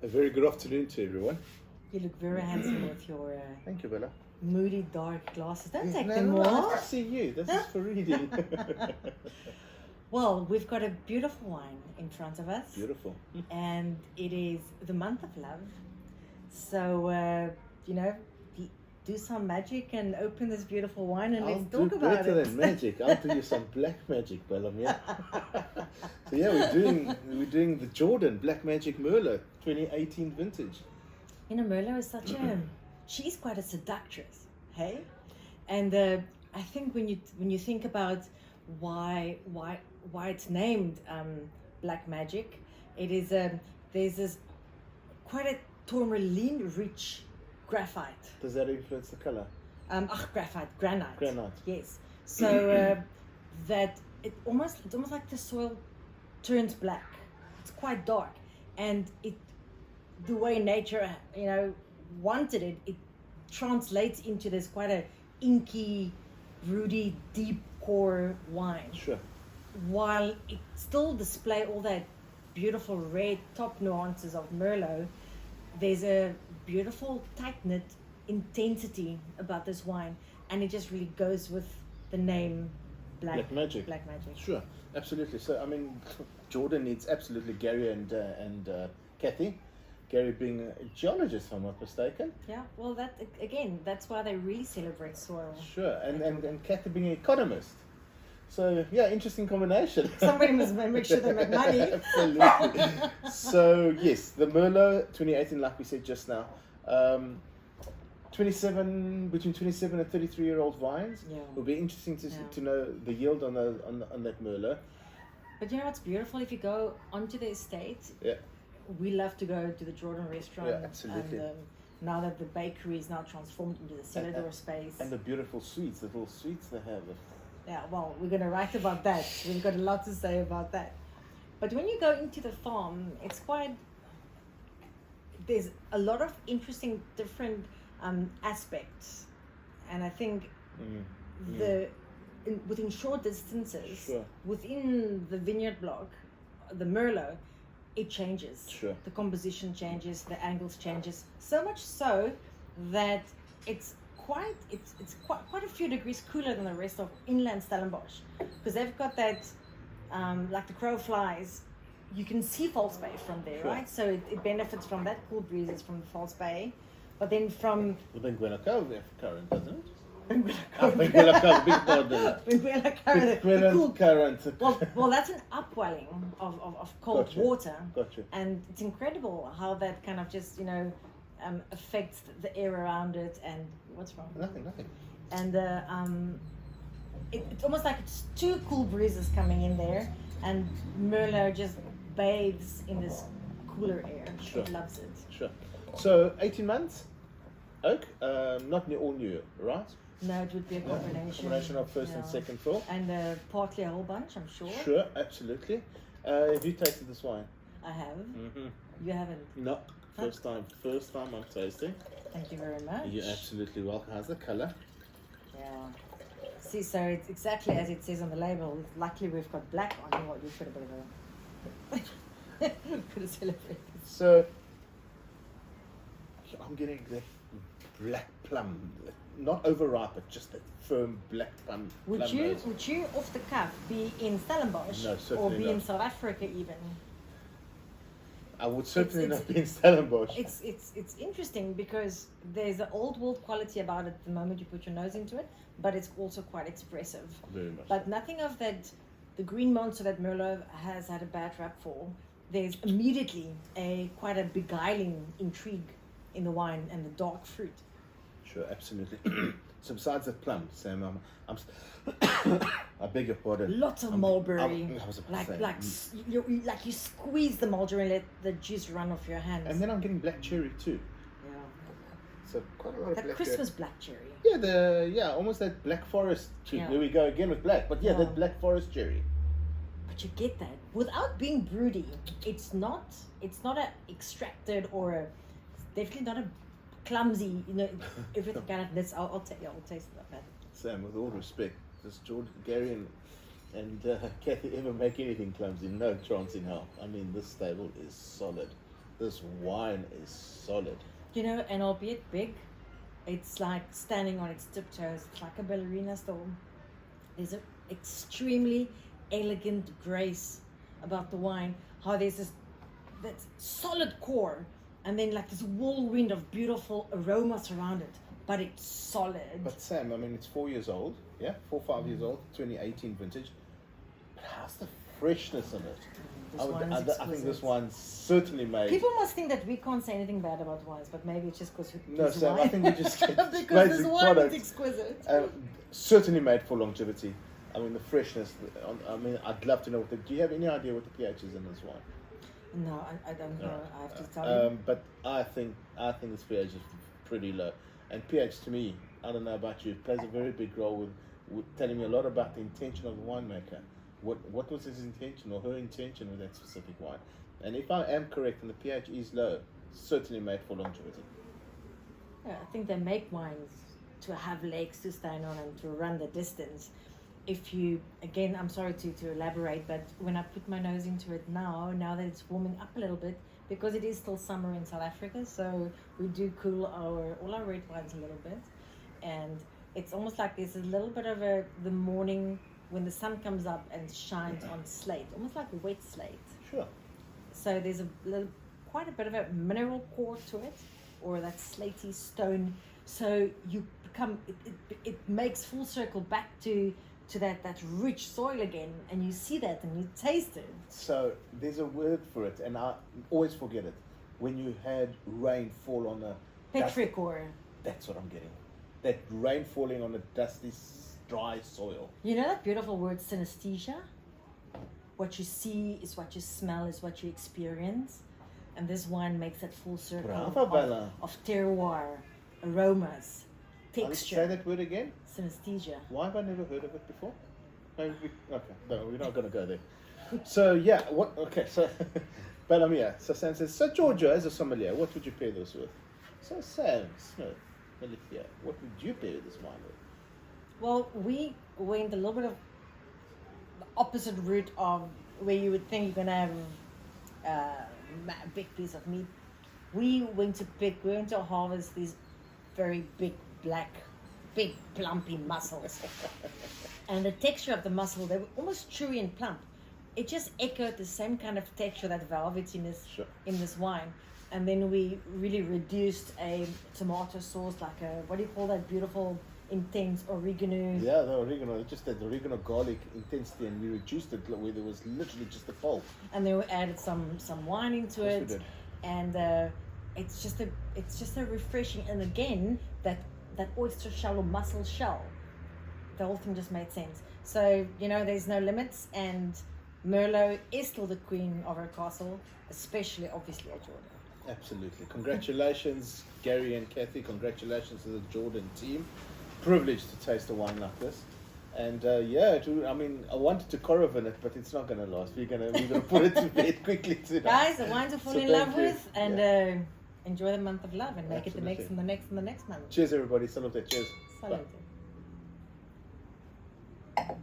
A very good afternoon to everyone. You look very handsome with your Thank you, Bella. moody dark glasses. Don't take No, them no, off. I see you. This is for reading. Well, we've got a beautiful wine in front of us. Beautiful. And it is the month of love. So, do some magic and open this beautiful wine and I'll let's do talk about better it. than magic. I'll do you some black magic, Bella. Yeah. So yeah, we're doing the Jordan Black Magic Merlot 2018 vintage. You know, Merlot is such she's quite a seductress, hey? And I think when you think about why it's named Black Magic, it is there's this quite a tourmaline rich graphite. Does that influence the color? Granite. Granite. Yes. So that it's almost like the soil turns black. It's quite dark, and the way nature wanted it translates into this quite a inky, rooty, deep core wine. Sure. While it still display all that beautiful red top nuances of Merlot, there's a beautiful tight-knit intensity about this wine, and it just really goes with the name Black Magic. Black Magic. Sure, absolutely. So I mean, Jordan needs absolutely Gary and Kathy. Gary being a geologist, if I'm not mistaken. Yeah, well, that's why they really celebrate soil. Sure, and Kathy being an economist. So yeah, interesting combination. Somebody must make sure they make money. Absolutely. So yes, the Merlot 2018, like we said just now, 27 and 33-year-old vines. Yeah. It'll be interesting to know the yield on that Merlot. But you know what's beautiful? If you go onto the estate, Yeah. we love to go to the Jordan restaurant. Yeah, absolutely. And now that the bakery is now transformed into the cellar door space. And the beautiful sweets, the little sweets they have. Yeah, well, we're going to write about that. We've got a lot to say about that. But when you go into the farm, there's a lot of interesting different aspects. And I think within short distances, Sure. within the vineyard block, the Merlot, it changes. Sure. The composition changes, the angles changes. So much so that it's quite a few degrees cooler than the rest of inland Stellenbosch, because they've got that like the crow flies, you can see False Bay from there. Sure. Right? So it benefits from that cool breezes from the False Bay, but then from Benguela Cove current, doesn't it? Benguela Benguela Cove, big pardon. Benguela Current. well, that's an upwelling of cold Gotcha. water. Gotcha. And it's incredible how that kind of just affects the air around it. And what's wrong? Nothing. And it's almost like it's two cool breezes coming in there, and Merlot just bathes in this cooler air. Sure. It loves it. Sure. So 18 months, oak, not all new, right? No, it would be a combination. Of first and second fill. And partly a whole bunch, I'm sure. Sure, absolutely. Have you tasted this wine? I have. Mm-hmm. You haven't. No, first time I'm tasting. Thank you very much. You're absolutely welcome. How's the color? Yeah. See, so it's exactly as it says on the label. Luckily, we've got black on here. You put a bit of a put a celebrate. So I'm getting that black plum, not overripe, but just that firm black plum. Would you off the cuff be in Stellenbosch? No, or certainly be not. in South Africa even? I would certainly not be in Stellenbosch. It's interesting because there's an old world quality about it the moment you put your nose into it, but it's also quite expressive. Very much. But nothing of that, the green monster that Merlot has had a bad rap for. There's immediately quite a beguiling intrigue in the wine and the dark fruit. Sure, absolutely. So besides the plum, Sam, I'm I beg your pardon. Lots of mulberry, I was about to say. you squeeze the mulberry and let the juice run off your hands. And then I'm getting black cherry too. Yeah. So quite a lot of That black Christmas black cherry. Yeah, almost that black forest cherry. Yeah. There we go again with black, but that black forest cherry. But you get that without being broody. It's not a extracted or it's definitely not a clumsy. Everything kind of this. I'll taste that. Sam, with all respect, does Gary and Kathy ever make anything clumsy? No chance in hell. I mean, this stable is solid. this wine is solid. You know, and albeit big, it's like standing on its tiptoes. It's like a ballerina storm. There's an extremely elegant grace about the wine. How there's this that solid core, and then like this whirlwind of beautiful aromas around it. But it's solid. But Sam, I mean, it's 4 years old. Yeah, 4 or 5 years old. 2018 vintage. But how's the freshness in it? I think this one's certainly made. People must think that we can't say anything bad about wines, but maybe it's just because no, Sam. wine. I think we just get because this wine is exquisite. Certainly made for longevity. I mean, the freshness. I mean, I'd love to know. Do you have any idea what the pH is in this wine? No, I don't know. I have to tell you. But I think this pH is pretty low. And pH to me, I don't know about you, it plays a very big role with telling me a lot about the intention of the winemaker. What was his intention or her intention with that specific wine? And if I am correct and the pH is low, certainly made for longevity. Yeah, I think they make wines to have legs to stand on and to run the distance. If you, again, I'm sorry to elaborate, but when I put my nose into it now that it's warming up a little bit, because it is still summer in South Africa, so we do cool all our red wines a little bit, and it's almost like there's a little bit of the morning when the sun comes up and shines on slate, almost like a wet slate. Sure. So there's quite a bit of a mineral core to it, or that slaty stone. So you become it makes full circle back to that rich soil again, and you see that and you taste it. So there's a word for it, and I always forget it. When you had rain fall on a petrichor. That's what I'm getting. That rain falling on a dusty, dry soil. You know that beautiful word synesthesia? What you see is what you smell, is what you experience, and this wine makes that full circle of terroir, aromas, texture. Say that word again. Synesthesia. Why have I never heard of it before? Okay, no, we're not going to go there. So yeah, so Bellamia. So Sam says, so Georgia, as a sommelier, what would you pair this with? So Sam Smith, Melithia, what would you pair this wine with? Well, we went a little bit of the opposite route of where you would think you're going to have a big piece of meat. We went to harvest these very big plumpy mussels. And the texture of the mussel, they were almost chewy and plump. It just echoed the same kind of texture, that velvetiness in this wine. And then we really reduced a tomato sauce, like what do you call that beautiful intense oregano? Yeah, the oregano, just that oregano garlic intensity, and we reduced it where there was literally just the pulp. And then we added some wine into it. We did. And it's just a refreshing, and again that oyster shell or mussel shell, the whole thing just made sense. So there's no limits, and Merlot is still the queen of her castle, especially obviously at Jordan. Absolutely. Congratulations, Gary and Kathy. Congratulations to the Jordan team. Privileged to taste a wine like this. And I mean, I wanted to caravan it, but it's not going to last. We're gonna put it to bed quickly tonight. Guys, the wine to fall in love with, and enjoy the month of love, and make Absolutely. it the next and the next and the next month. Cheers, everybody. Salute. Cheers. Salute. Bye.